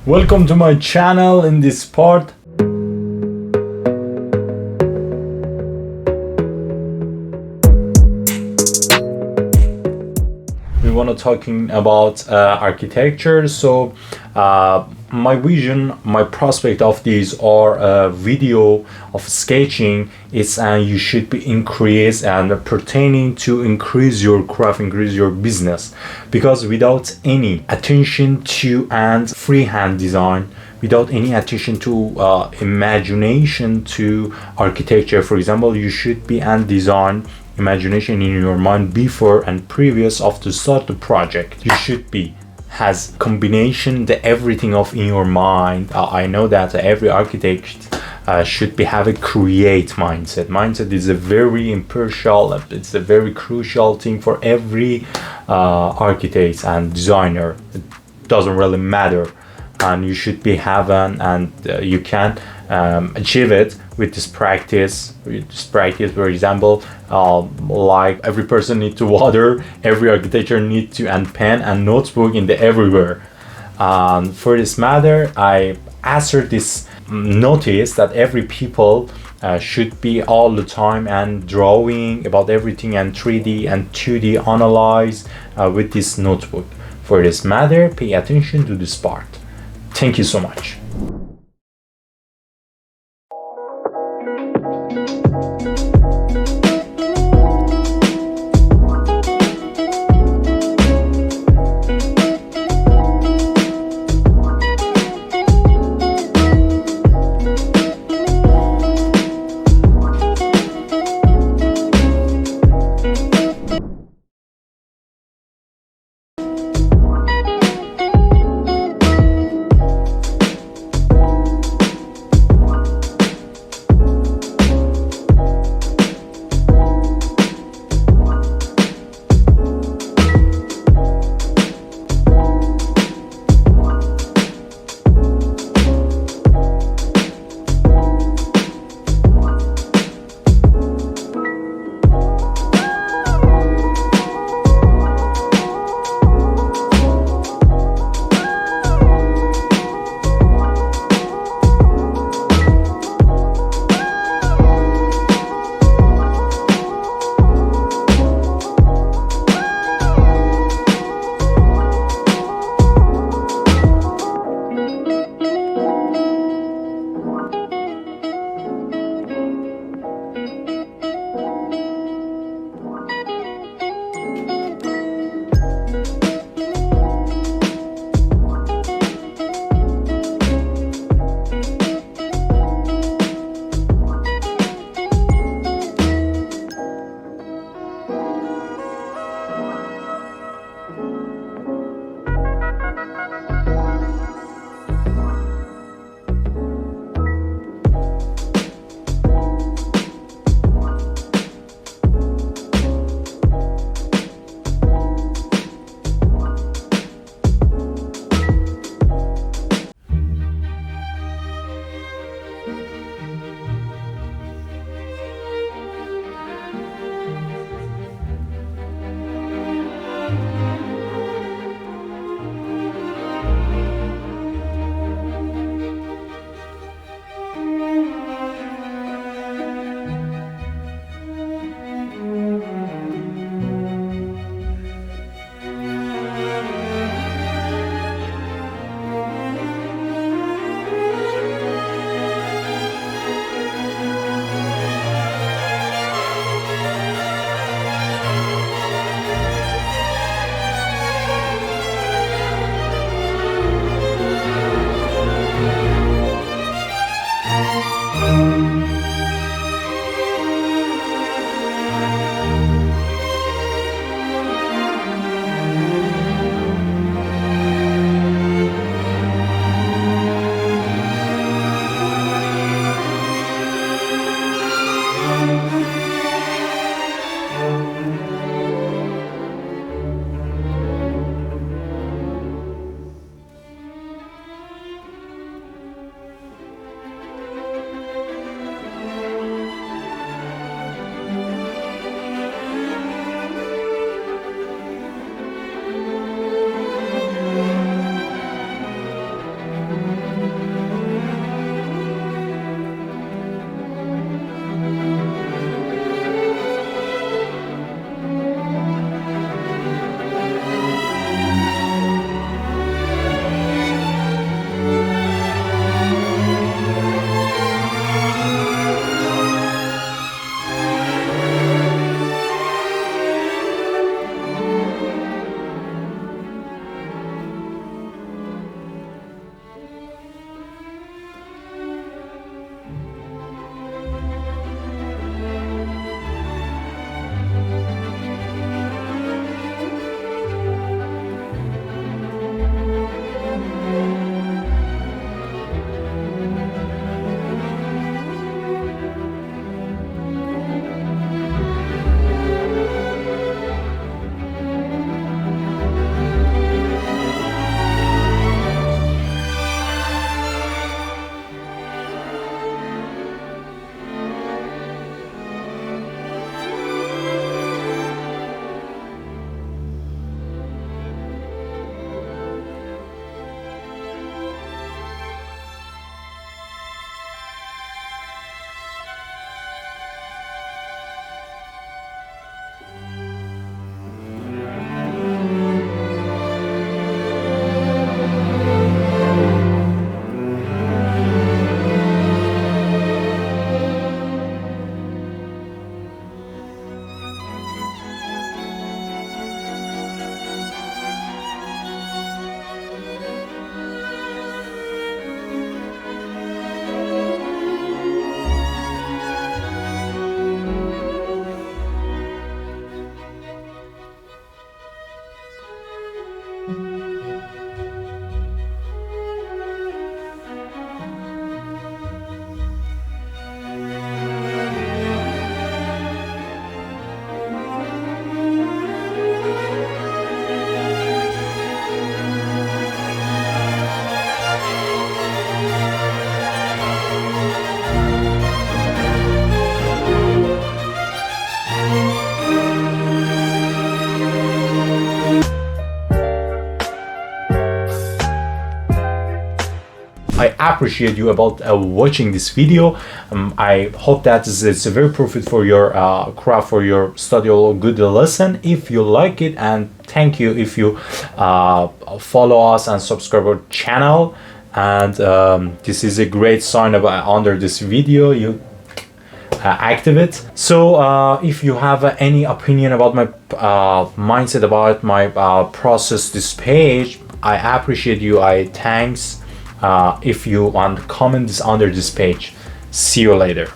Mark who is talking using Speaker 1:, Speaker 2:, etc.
Speaker 1: Welcome to my channel. In this part we want to talking about architecture. So my vision, my prospect of these are a video of sketching. It's you should be increased and pertaining to increase your craft, increase your business, because without any attention to and freehand design, without any attention to imagination to architecture, for example, you should be and design imagination in your mind before and previous of to start the project. You should be has combination the everything of in your mind. I know that every architect should be have a create mindset is a very impartial, it's a very crucial thing for every architect and designer. It doesn't really matter, and you should be having, and you can achieve it with this practice. For example, like every person need to water, every architecture need to and pen and notebook in the everywhere. For this matter, I answered this notice that every people should be all the time and drawing about everything and 3D and 2D analyze with this notebook. For this matter, pay attention to this part. Thank you so much. I appreciate you about watching this video. I hope that it's a very profit for your craft, for your study or good lesson. If you like it, and thank you if you follow us and subscribe our channel. And this is a great sign about under this video you activate. So if you have any opinion about my mindset, about my process this page, I appreciate you. I thanks if you want comment this under this page. See you later.